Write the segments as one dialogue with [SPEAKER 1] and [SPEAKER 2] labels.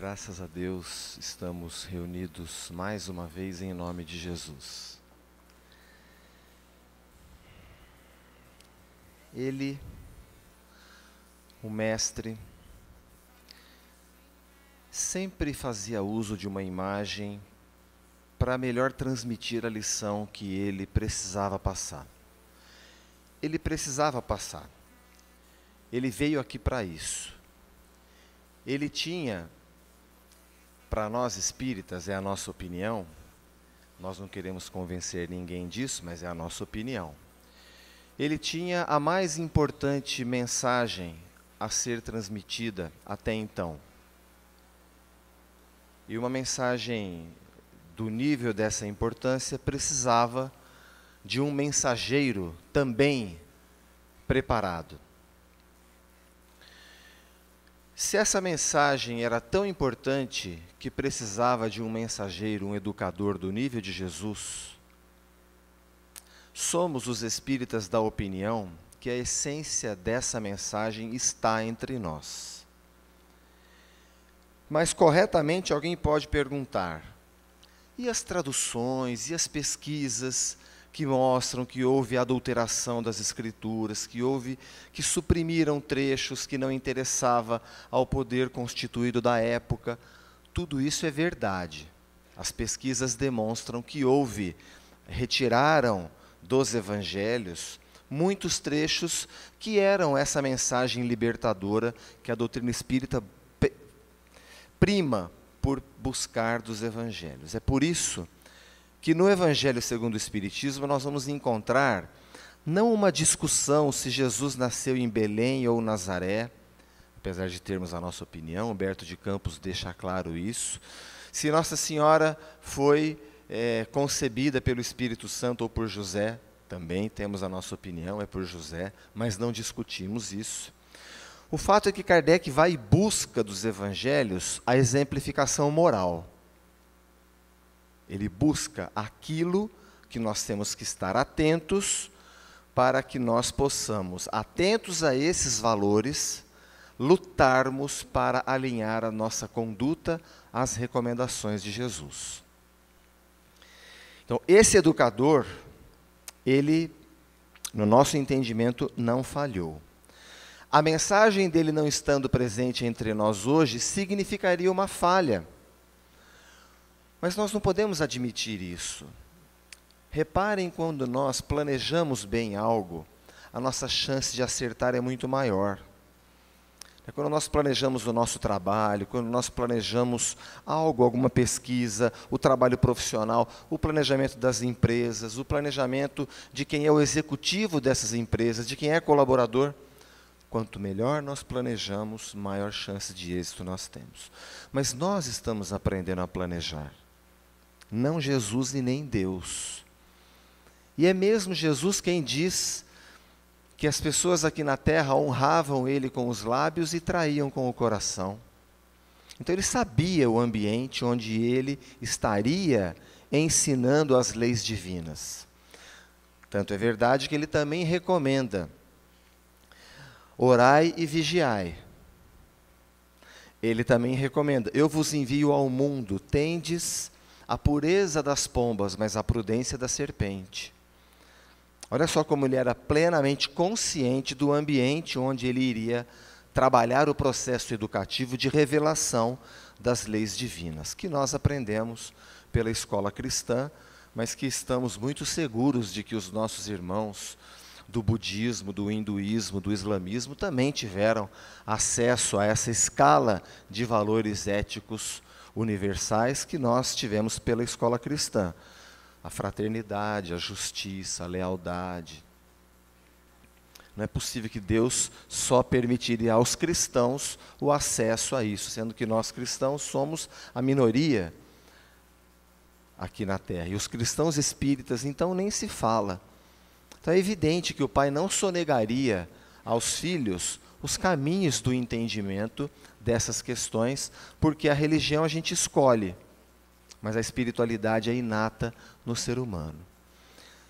[SPEAKER 1] Graças a Deus, estamos reunidos mais uma vez em nome de Jesus. Ele, o Mestre, sempre fazia uso de uma imagem para melhor transmitir a lição que ele precisava passar. Ele precisava passar. Ele veio aqui para isso. Ele tinha, para nós espíritas, é a nossa opinião, nós não queremos convencer ninguém disso, mas é a nossa opinião. Ele tinha a mais importante mensagem a ser transmitida até então. E uma mensagem do nível dessa importância precisava de um mensageiro também preparado. Se essa mensagem era tão importante que precisava de um mensageiro, um educador do nível de Jesus, somos os espíritas da opinião que a essência dessa mensagem está entre nós. Mas corretamente alguém pode perguntar: e as traduções, e as pesquisas que mostram que houve adulteração das escrituras, que suprimiram trechos que não interessava ao poder constituído da época? Tudo isso é verdade. As pesquisas demonstram que retiraram dos evangelhos muitos trechos que eram essa mensagem libertadora que a doutrina espírita prima por buscar dos evangelhos. É por isso que no Evangelho segundo o Espiritismo nós vamos encontrar não uma discussão se Jesus nasceu em Belém ou Nazaré, apesar de termos a nossa opinião, Humberto de Campos deixa claro isso, se Nossa Senhora foi concebida pelo Espírito Santo ou por José, também temos a nossa opinião, é por José, mas não discutimos isso. O fato é que Kardec vai em busca dos evangelhos a exemplificação moral. Ele busca aquilo que nós temos que estar atentos para que nós possamos, atentos a esses valores, lutarmos para alinhar a nossa conduta às recomendações de Jesus. Então, esse educador, ele, no nosso entendimento, não falhou. A mensagem dele não estando presente entre nós hoje significaria uma falha. Mas nós não podemos admitir isso. Reparem, quando nós planejamos bem algo, a nossa chance de acertar é muito maior. Quando nós planejamos o nosso trabalho, quando nós planejamos algo, alguma pesquisa, o trabalho profissional, o planejamento das empresas, o planejamento de quem é o executivo dessas empresas, de quem é colaborador, quanto melhor nós planejamos, maior chance de êxito nós temos. Mas nós estamos aprendendo a planejar. Não Jesus e nem Deus. E é mesmo Jesus quem diz que as pessoas aqui na terra honravam ele com os lábios e traíam com o coração. Então ele sabia o ambiente onde ele estaria ensinando as leis divinas. Tanto é verdade que ele também recomenda: orai e vigiai. Ele também recomenda: eu vos envio ao mundo, tendes a pureza das pombas, mas a prudência da serpente. Olha só como ele era plenamente consciente do ambiente onde ele iria trabalhar o processo educativo de revelação das leis divinas, que nós aprendemos pela escola cristã, mas que estamos muito seguros de que os nossos irmãos do budismo, do hinduísmo, do islamismo também tiveram acesso a essa escala de valores éticos universais que nós tivemos pela escola cristã. A fraternidade, a justiça, a lealdade. Não é possível que Deus só permitiria aos cristãos o acesso a isso, sendo que nós cristãos somos a minoria aqui na Terra. E os cristãos espíritas, então, nem se fala. Então é evidente que o Pai não sonegaria aos filhos os caminhos do entendimento dessas questões, porque a religião a gente escolhe, mas a espiritualidade é inata no ser humano.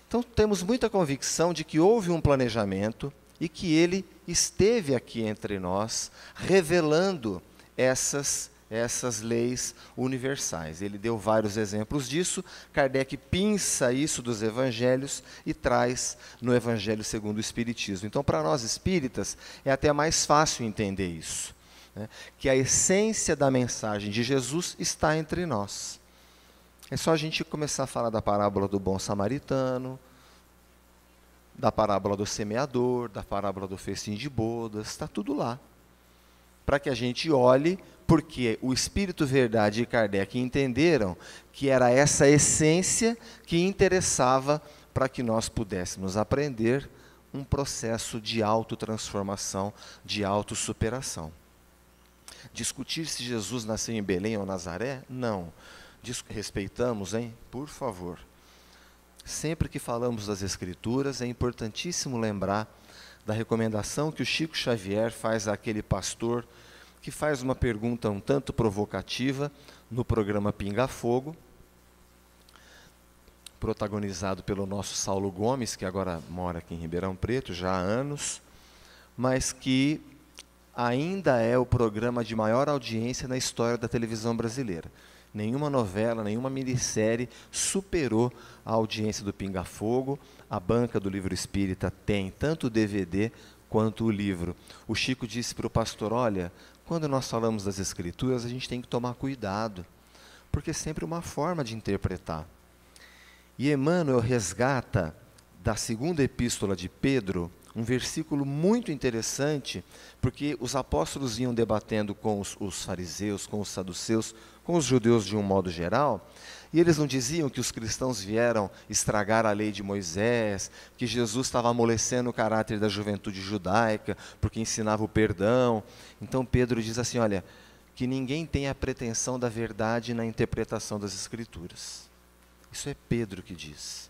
[SPEAKER 1] Então temos muita convicção de que houve um planejamento e que ele esteve aqui entre nós, revelando essas essas leis universais. Ele deu vários exemplos disso. Kardec pinça isso dos evangelhos e traz no Evangelho segundo o Espiritismo. Então, para nós espíritas, é até mais fácil entender isso, né? Que a essência da mensagem de Jesus está entre nós. É só a gente começar a falar da parábola do bom samaritano, da parábola do semeador, da parábola do festim de bodas, está tudo lá. Para que a gente olhe, porque o Espírito Verdade e Kardec entenderam que era essa essência que interessava para que nós pudéssemos aprender um processo de autotransformação, de autossuperação. Discutir se Jesus nasceu em Belém ou Nazaré? Não. Respeitamos, hein? Por favor. Sempre que falamos das Escrituras, é importantíssimo lembrar da recomendação que o Chico Xavier faz àquele pastor que faz uma pergunta um tanto provocativa no programa Pinga Fogo, protagonizado pelo nosso Saulo Gomes, que agora mora aqui em Ribeirão Preto, já há anos, mas que ainda é o programa de maior audiência na história da televisão brasileira. Nenhuma novela, nenhuma minissérie superou a audiência do Pinga Fogo. A banca do Livro Espírita tem tanto o DVD quanto o livro. O Chico disse para o pastor, olha, quando nós falamos das Escrituras, a gente tem que tomar cuidado, porque é sempre uma forma de interpretar. E Emmanuel resgata da segunda epístola de Pedro um versículo muito interessante, porque os apóstolos iam debatendo com os fariseus, com os saduceus, com os judeus de um modo geral, e eles não diziam que os cristãos vieram estragar a lei de Moisés, que Jesus estava amolecendo o caráter da juventude judaica, porque ensinava o perdão. Então Pedro diz assim, olha, que ninguém tenha a pretensão da verdade na interpretação das Escrituras. Isso é Pedro que diz.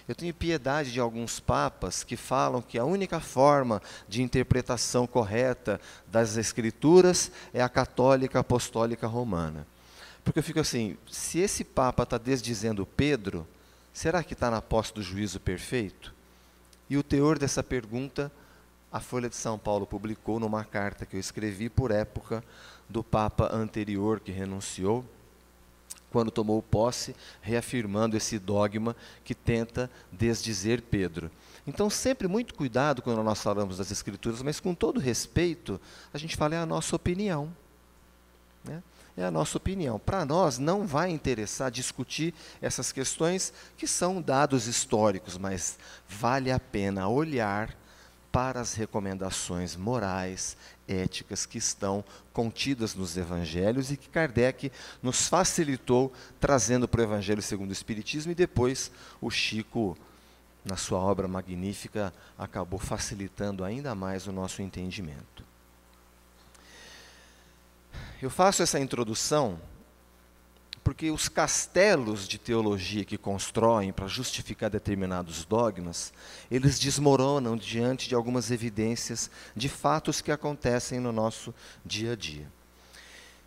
[SPEAKER 1] Eu tenho piedade de alguns papas que falam que a única forma de interpretação correta das Escrituras é a católica apostólica romana. Porque eu fico assim, se esse papa está desdizendo Pedro, será que está na posse do juízo perfeito? E o teor dessa pergunta, a Folha de São Paulo publicou numa carta que eu escrevi por época do papa anterior que renunciou, quando tomou posse, reafirmando esse dogma que tenta desdizer Pedro. Então, sempre muito cuidado quando nós falamos das Escrituras, mas com todo respeito, a gente fala, é a nossa opinião, né? É a nossa opinião. Para nós, não vai interessar discutir essas questões que são dados históricos, mas vale a pena olhar para as recomendações morais, éticas que estão contidas nos evangelhos e que Kardec nos facilitou trazendo para o Evangelho segundo o Espiritismo, e depois o Chico, na sua obra magnífica, acabou facilitando ainda mais o nosso entendimento. Eu faço essa introdução porque os castelos de teologia que constroem para justificar determinados dogmas, eles desmoronam diante de algumas evidências de fatos que acontecem no nosso dia a dia.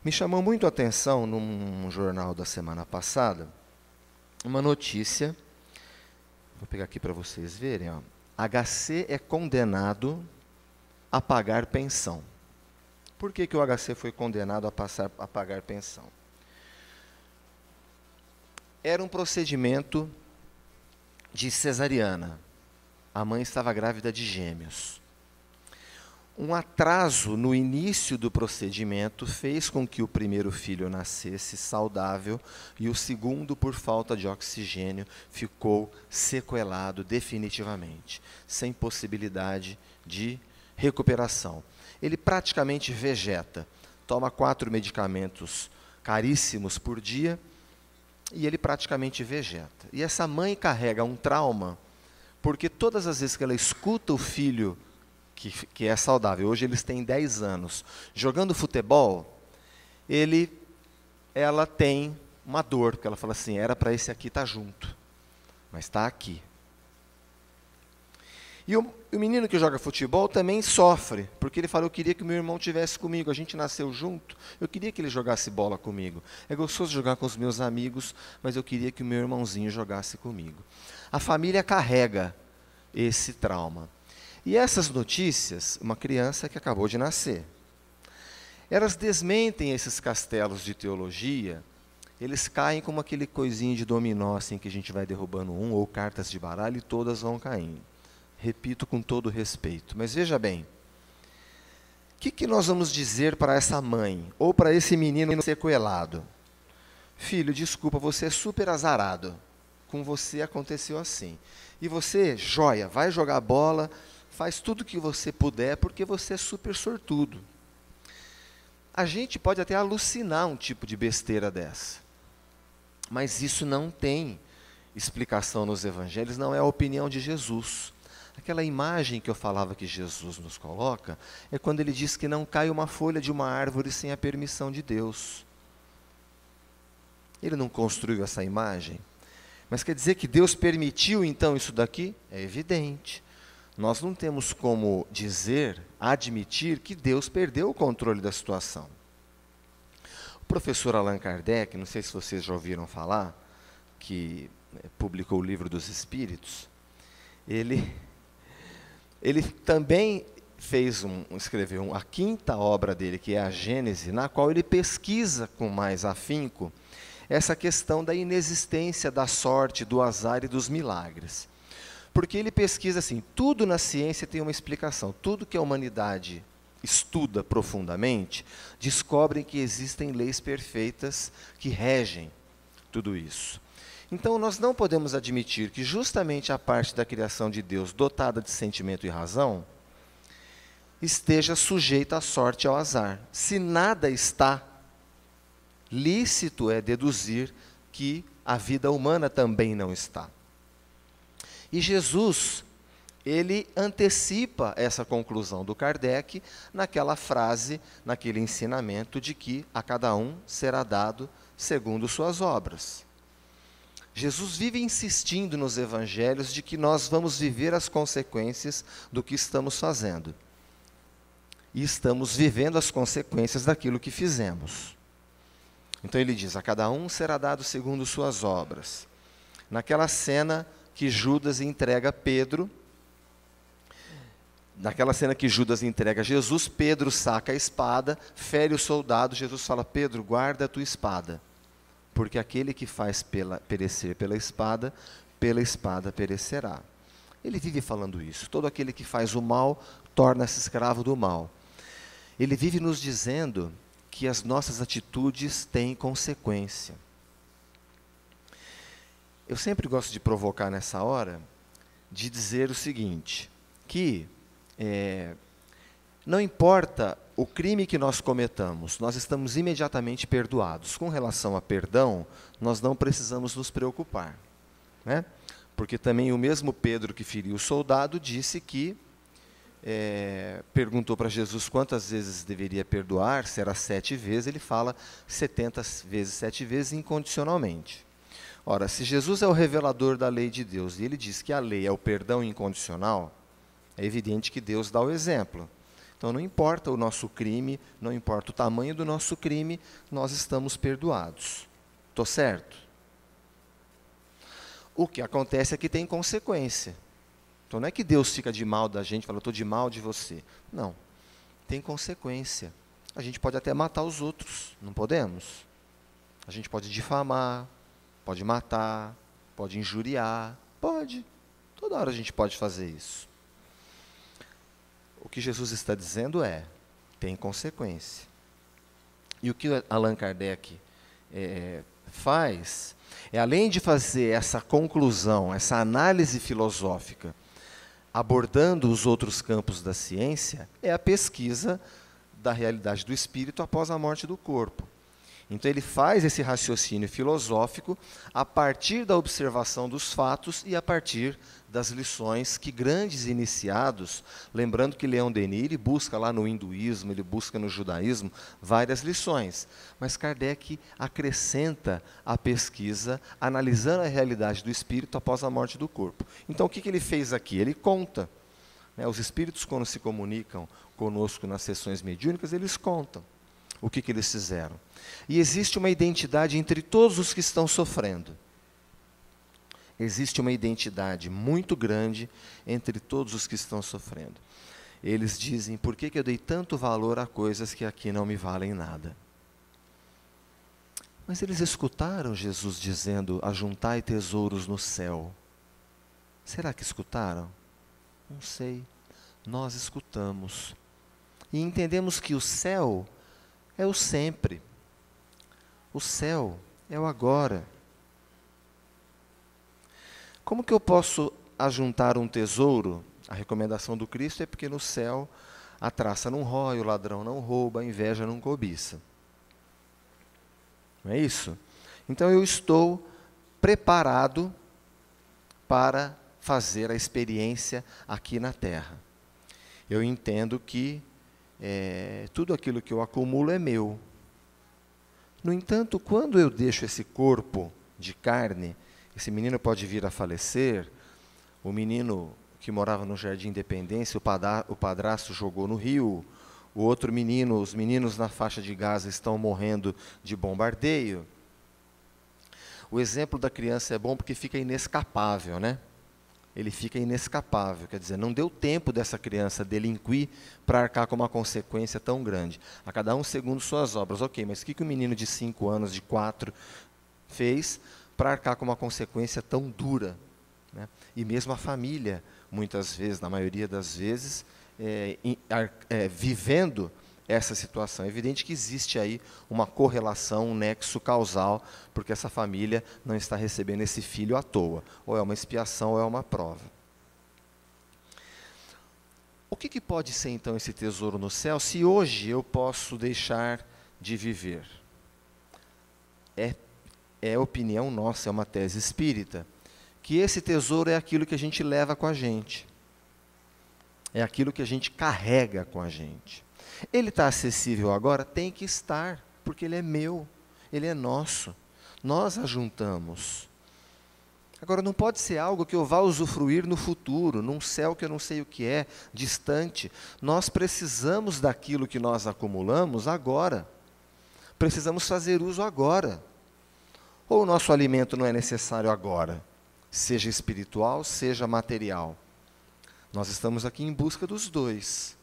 [SPEAKER 1] Me chamou muito a atenção, num jornal da semana passada, uma notícia, vou pegar aqui para vocês verem, ó. HC é condenado a pagar pensão. Por que o HC foi condenado a pagar pensão? Era um procedimento de cesariana. A mãe estava grávida de gêmeos. Um atraso no início do procedimento fez com que o primeiro filho nascesse saudável e o segundo, por falta de oxigênio, ficou sequelado definitivamente, sem possibilidade de recuperação. Ele praticamente vegeta, toma 4 medicamentos caríssimos por dia, e ele praticamente vegeta. E essa mãe carrega um trauma, porque todas as vezes que ela escuta o filho, que é saudável, hoje eles têm 10 anos, jogando futebol, ela tem uma dor, porque ela fala assim, era para esse aqui estar junto, mas está aqui. E o menino que joga futebol também sofre, porque ele fala, eu queria que meu irmão estivesse comigo, a gente nasceu junto, eu queria que ele jogasse bola comigo. É gostoso jogar com os meus amigos, mas eu queria que o meu irmãozinho jogasse comigo. A família carrega esse trauma. E essas notícias, uma criança que acabou de nascer, elas desmentem esses castelos de teologia. Eles caem como aquele coisinho de dominó, assim, que a gente vai derrubando um, ou cartas de baralho, e todas vão caindo. Repito com todo respeito. Mas veja bem, o que nós vamos dizer para essa mãe, ou para esse menino sequelado? Filho, desculpa, você é super azarado. Com você aconteceu assim. E você, joia, vai jogar bola, faz tudo o que você puder, porque você é super sortudo. A gente pode até alucinar um tipo de besteira dessa. Mas isso não tem explicação nos evangelhos, não é a opinião de Jesus. Aquela imagem que eu falava que Jesus nos coloca, é quando ele diz que não cai uma folha de uma árvore sem a permissão de Deus. Ele não construiu essa imagem, mas quer dizer que Deus permitiu então isso daqui? É evidente. Nós não temos como dizer, admitir que Deus perdeu o controle da situação. O professor Allan Kardec, não sei se vocês já ouviram falar, que publicou o Livro dos Espíritos, ele também escreveu a quinta obra dele, que é a Gênese, na qual ele pesquisa com mais afinco essa questão da inexistência da sorte, do azar e dos milagres. Porque ele pesquisa assim, tudo na ciência tem uma explicação, tudo que a humanidade estuda profundamente, descobrem que existem leis perfeitas que regem tudo isso. Então, nós não podemos admitir que justamente a parte da criação de Deus, dotada de sentimento e razão, esteja sujeita à sorte e ao azar. Se nada está, lícito é deduzir que a vida humana também não está. E Jesus, ele antecipa essa conclusão do Kardec naquela frase, naquele ensinamento de que a cada um será dado segundo suas obras. Jesus vive insistindo nos evangelhos de que nós vamos viver as consequências do que estamos fazendo. E estamos vivendo as consequências daquilo que fizemos. Então ele diz, a cada um será dado segundo suas obras. Naquela cena que Judas entrega Pedro, naquela cena que Judas entrega Jesus, Pedro saca a espada, fere o soldado, Jesus fala, Pedro, guarda a tua espada, porque aquele que faz perecer pela espada perecerá. Ele vive falando isso, todo aquele que faz o mal, torna-se escravo do mal. Ele vive nos dizendo que as nossas atitudes têm consequência. Eu sempre gosto de provocar nessa hora, de dizer o seguinte, que não importa o crime que nós cometamos, nós estamos imediatamente perdoados. Com relação a perdão, nós não precisamos nos preocupar, né? Porque também o mesmo Pedro que feriu o soldado disse que, perguntou para Jesus quantas vezes deveria perdoar, se era 7 vezes, ele fala 70 vezes, 7 vezes, incondicionalmente. Ora, se Jesus é o revelador da lei de Deus, e ele diz que a lei é o perdão incondicional, é evidente que Deus dá o exemplo. Então, não importa o nosso crime, não importa o tamanho do nosso crime, nós estamos perdoados. Estou certo? O que acontece é que tem consequência. Então, não é que Deus fica de mal da gente, fala, eu estou de mal de você. Não, tem consequência. A gente pode até matar os outros, não podemos? A gente pode difamar, pode matar, pode injuriar, pode. Toda hora a gente pode fazer isso. O que Jesus está dizendo tem consequência. E o que Allan Kardec faz, além de fazer essa conclusão, essa análise filosófica, abordando os outros campos da ciência, é a pesquisa da realidade do espírito após a morte do corpo. Então ele faz esse raciocínio filosófico a partir da observação dos fatos e a partir das lições que grandes iniciados, lembrando que Leon Denis ele busca lá no hinduísmo, ele busca no judaísmo várias lições, mas Kardec acrescenta a pesquisa analisando a realidade do espírito após a morte do corpo. Então o que ele fez aqui? Ele conta, né, os espíritos quando se comunicam conosco nas sessões mediúnicas, eles contam o que eles fizeram. E existe uma identidade entre todos os que estão sofrendo. Existe uma identidade muito grande entre todos os que estão sofrendo. eles dizem: por que eu dei tanto valor a coisas que aqui não me valem nada? Mas eles escutaram Jesus dizendo: ajuntai tesouros no céu. Será que escutaram? Não sei. Nós escutamos. E entendemos que o céu é o sempre. O céu é o agora. Como que eu posso ajuntar um tesouro? A recomendação do Cristo é porque no céu a traça não rói, o ladrão não rouba, a inveja não cobiça. Não é isso? Então eu estou preparado para fazer a experiência aqui na Terra. Eu entendo que tudo aquilo que eu acumulo é meu. No entanto, quando eu deixo esse corpo de carne, esse menino pode vir a falecer, o menino que morava no Jardim Independência, o padrasto jogou no rio, o outro menino, os meninos na faixa de Gaza estão morrendo de bombardeio. O exemplo da criança é bom porque fica inescapável, né? Ele fica inescapável, quer dizer, não deu tempo dessa criança delinquir para arcar com uma consequência tão grande. A cada um segundo suas obras. Ok, mas o que o menino de 5 anos, de 4, fez para arcar com uma consequência tão dura? Né? E mesmo a família, muitas vezes, na maioria das vezes, vivendo essa situação. É evidente que existe aí uma correlação, um nexo causal, porque essa família não está recebendo esse filho à toa. Ou é uma expiação ou é uma prova. O que pode ser, então, esse tesouro no céu, se hoje eu posso deixar de viver? É opinião nossa, é uma tese espírita, que esse tesouro é aquilo que a gente leva com a gente. É aquilo que a gente carrega com a gente. Ele está acessível agora? Tem que estar, porque ele é meu, ele é nosso. Nós ajuntamos. Agora, não pode ser algo que eu vá usufruir no futuro, num céu que eu não sei o que é, distante. Nós precisamos daquilo que nós acumulamos agora. Precisamos fazer uso agora. Ou o nosso alimento não é necessário agora, seja espiritual, seja material. Nós estamos aqui em busca dos dois.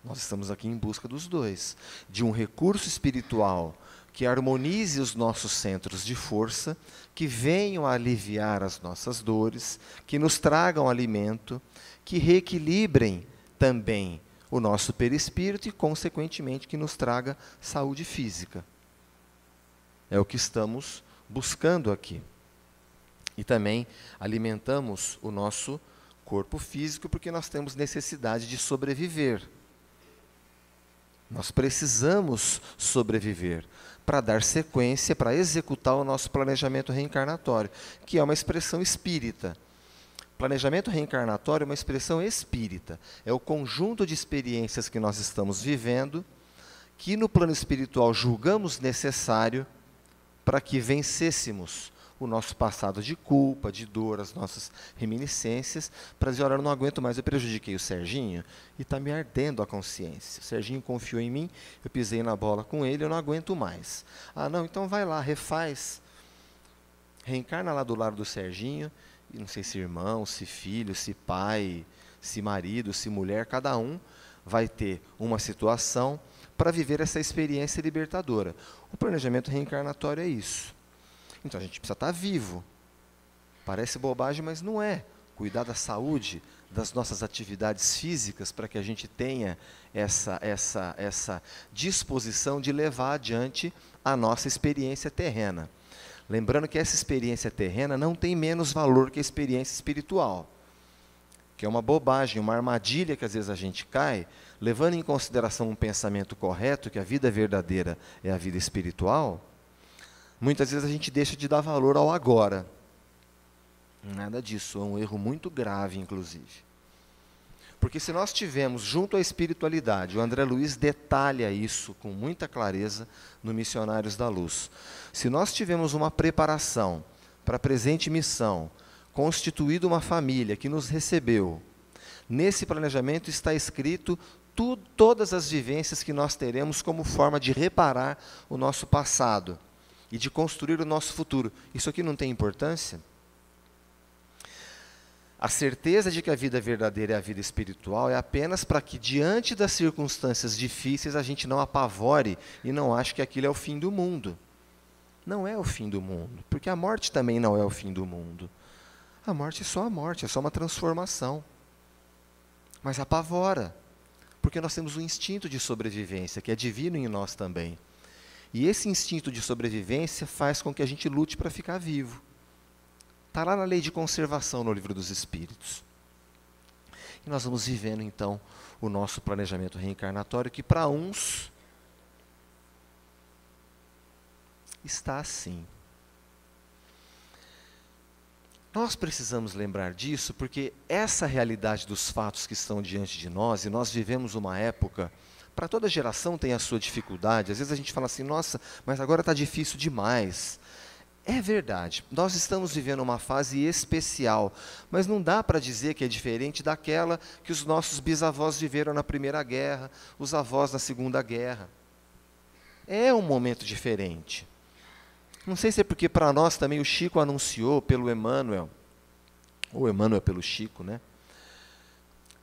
[SPEAKER 1] Nós estamos aqui em busca dos dois. De um recurso espiritual que harmonize os nossos centros de força, que venham a aliviar as nossas dores, que nos tragam alimento, que reequilibrem também o nosso perispírito e, consequentemente, que nos traga saúde física. É o que estamos buscando aqui. E também alimentamos o nosso corpo físico porque nós temos necessidade de sobreviver. Nós precisamos sobreviver para dar sequência, para executar o nosso planejamento reencarnatório, que é uma expressão espírita. Planejamento reencarnatório é uma expressão espírita. É o conjunto de experiências que nós estamos vivendo, que no plano espiritual julgamos necessário para que vencêssemos o nosso passado de culpa, de dor, as nossas reminiscências, para dizer: olha, eu não aguento mais, eu prejudiquei o Serginho e está me ardendo a consciência. O Serginho confiou em mim, eu pisei na bola com ele, eu não aguento mais. Ah, não, então vai lá, refaz. Reencarna lá do lado do Serginho, e não sei se irmão, se filho, se pai, se marido, se mulher, cada um vai ter uma situação para viver essa experiência libertadora. O planejamento reencarnatório é isso. Então a gente precisa estar vivo. Parece bobagem, mas não é. Cuidar da saúde, das nossas atividades físicas, para que a gente tenha essa disposição de levar adiante a nossa experiência terrena. Lembrando que essa experiência terrena não tem menos valor que a experiência espiritual. Que é uma bobagem, uma armadilha que às vezes a gente cai, levando em consideração um pensamento correto, que a vida verdadeira é a vida espiritual. Muitas vezes a gente deixa de dar valor ao agora. Nada disso, é um erro muito grave, inclusive. Porque se nós tivermos junto à espiritualidade, o André Luiz detalha isso com muita clareza no Missionários da Luz. Se nós tivermos uma preparação para a presente missão, constituído uma família que nos recebeu, nesse planejamento está escrito todas as vivências que nós teremos como forma de reparar o nosso passado e de construir o nosso futuro. Isso aqui não tem importância? A certeza de que a vida verdadeira é a vida espiritual é apenas para que, diante das circunstâncias difíceis, a gente não apavore e não ache que aquilo é o fim do mundo. Não é o fim do mundo, porque a morte também não é o fim do mundo. A morte é só a morte, é só uma transformação. Mas apavora, porque nós temos um instinto de sobrevivência, que é divino em nós também. E esse instinto de sobrevivência faz com que a gente lute para ficar vivo. Está lá na lei de conservação no Livro dos Espíritos. E nós vamos vivendo, então, o nosso planejamento reencarnatório, que para uns está assim. Nós precisamos lembrar disso, porque essa realidade dos fatos que estão diante de nós, e nós vivemos uma época, para toda geração tem a sua dificuldade, às vezes a gente fala assim, nossa, mas agora está difícil demais. É verdade, nós estamos vivendo uma fase especial, mas não dá para dizer que é diferente daquela que os nossos bisavós viveram na Primeira Guerra, os avós na Segunda Guerra. É um momento diferente. Não sei se é porque para nós também o Chico anunciou pelo Emmanuel, ou Emmanuel pelo Chico, né?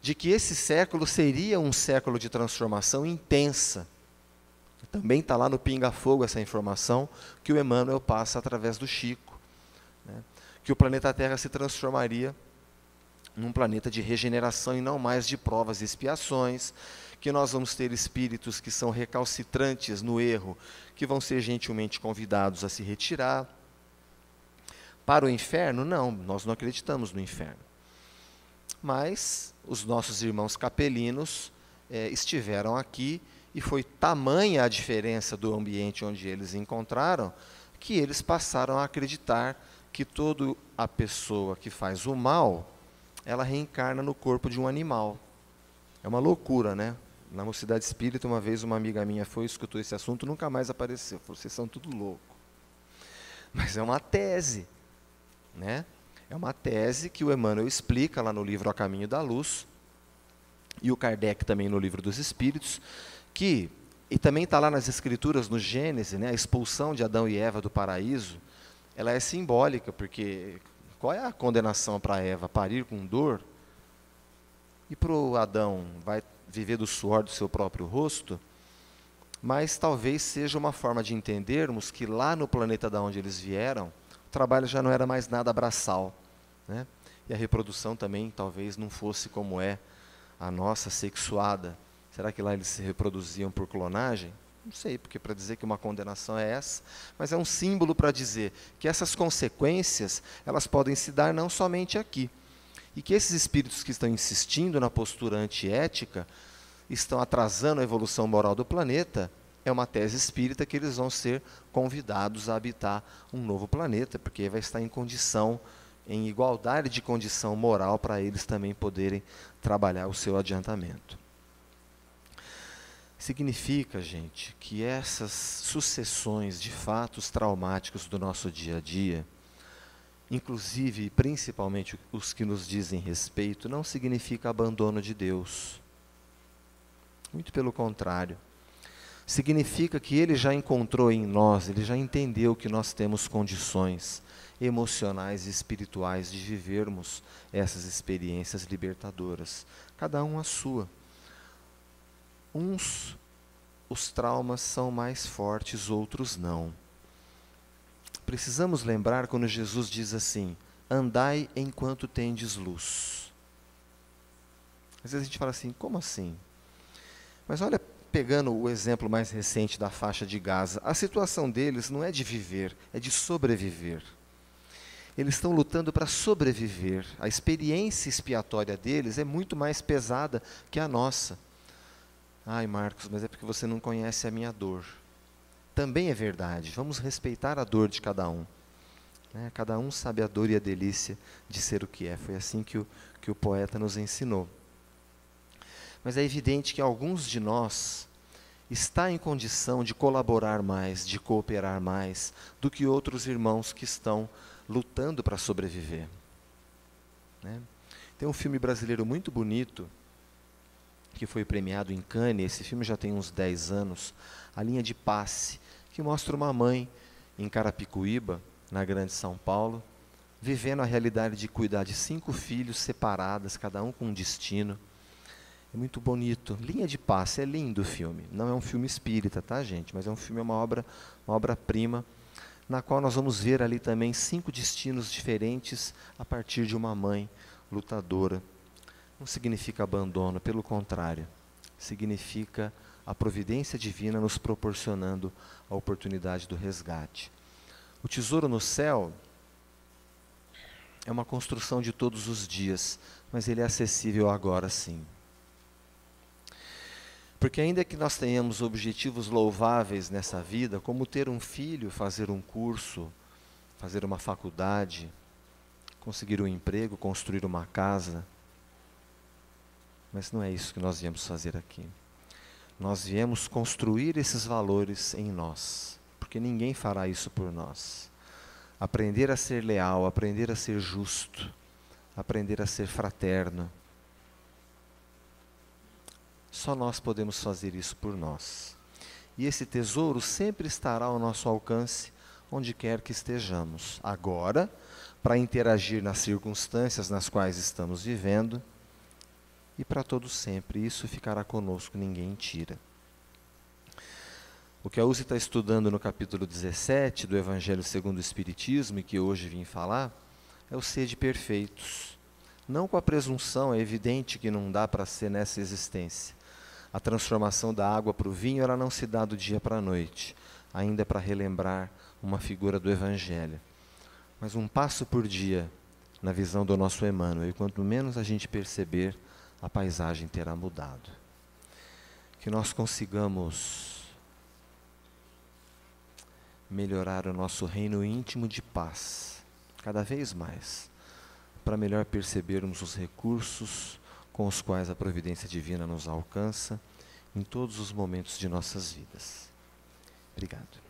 [SPEAKER 1] De que esse século seria um século de transformação intensa. Também está lá no Pinga Fogo essa informação que o Emmanuel passa através do Chico, né? Que o planeta Terra se transformaria num planeta de regeneração e não mais de provas e expiações, que nós vamos ter espíritos que são recalcitrantes no erro, que vão ser gentilmente convidados a se retirar. Para o inferno, não, nós não acreditamos no inferno. Mas os nossos irmãos capelinos estiveram aqui e foi tamanha a diferença do ambiente onde eles encontraram, que eles passaram a acreditar que toda a pessoa que faz o mal, ela reencarna no corpo de um animal. É uma loucura, né? Na Mocidade Espírita, uma vez uma amiga minha foi e escutou esse assunto, nunca mais apareceu. Falou, vocês são tudo louco. Mas é uma tese, né? É uma tese que o Emmanuel explica lá no livro A Caminho da Luz, e o Kardec também no Livro dos Espíritos, e também está lá nas Escrituras, no Gênesis, né, a expulsão de Adão e Eva do paraíso, ela é simbólica, porque qual é a condenação para Eva? Parir com dor? E para o Adão, vai viver do suor do seu próprio rosto? Mas talvez seja uma forma de entendermos que lá no planeta de onde eles vieram, o trabalho já não era mais nada braçal, né? E a reprodução também talvez não fosse como é a nossa, sexuada. Será que lá eles se reproduziam por clonagem? Não sei, porque para dizer que uma condenação é essa, mas é um símbolo para dizer que essas consequências, elas podem se dar não somente aqui, e que esses espíritos que estão insistindo na postura antiética, estão atrasando a evolução moral do planeta, é uma tese espírita que eles vão ser convidados a habitar um novo planeta, porque vai estar em condição, em igualdade de condição moral para eles também poderem trabalhar o seu adiantamento. Significa, gente, que essas sucessões de fatos traumáticos do nosso dia a dia, inclusive e principalmente os que nos dizem respeito, não significa abandono de Deus. Muito pelo contrário. Significa que Ele já encontrou em nós, Ele já entendeu que nós temos condições emocionais e espirituais de vivermos essas experiências libertadoras. Cada um a sua. Uns, os traumas são mais fortes, outros não. Precisamos lembrar quando Jesus diz assim, andai enquanto tendes luz. Às vezes a gente fala assim, como assim? Mas olha, pegando o exemplo mais recente da faixa de Gaza, a situação deles não é de viver, é de sobreviver. Eles estão lutando para sobreviver. A experiência expiatória deles é muito mais pesada que a nossa. Ai, Marcos, mas é porque você não conhece a minha dor. Também é verdade. Vamos respeitar a dor de cada um. Né? Cada um sabe a dor e a delícia de ser o que é. Foi assim que o poeta nos ensinou. Mas é evidente que alguns de nós está em condição de colaborar mais, de cooperar mais, do que outros irmãos que estão lutando para sobreviver. Né? Tem um filme brasileiro muito bonito, que foi premiado em Cannes, esse filme já tem uns 10 anos, A Linha de Passe, que mostra uma mãe em Carapicuíba, na Grande São Paulo, vivendo a realidade de cuidar de 5 filhos separadas, cada um com um destino. É muito bonito. Linha de Passe, é lindo o filme. Não é um filme espírita, tá, gente? Mas é um filme, uma obra-prima, na qual nós vamos ver ali também 5 destinos diferentes a partir de uma mãe lutadora. Não significa abandono, pelo contrário. Significa a providência divina nos proporcionando a oportunidade do resgate. O tesouro no céu é uma construção de todos os dias, mas ele é acessível agora sim. Porque ainda que nós tenhamos objetivos louváveis nessa vida, como ter um filho, fazer um curso, fazer uma faculdade, conseguir um emprego, construir uma casa, mas não é isso que nós viemos fazer aqui. Nós viemos construir esses valores em nós, porque ninguém fará isso por nós. Aprender a ser leal, aprender a ser justo, aprender a ser fraterno. Só nós podemos fazer isso por nós. E esse tesouro sempre estará ao nosso alcance, onde quer que estejamos. Agora, para interagir nas circunstâncias nas quais estamos vivendo, e para todo sempre. Isso ficará conosco, ninguém tira. O que a Uzi está estudando no capítulo 17 do Evangelho segundo o Espiritismo, e que hoje vim falar, é o sede perfeitos. Não com a presunção, é evidente que não dá para ser nessa existência. A transformação da água para o vinho, ela não se dá do dia para a noite, ainda para relembrar uma figura do Evangelho. Mas um passo por dia, na visão do nosso Emmanuel, e quanto menos a gente perceber, a paisagem terá mudado. Que nós consigamos melhorar o nosso reino íntimo de paz, cada vez mais, para melhor percebermos os recursos com os quais a providência divina nos alcança em todos os momentos de nossas vidas. Obrigado.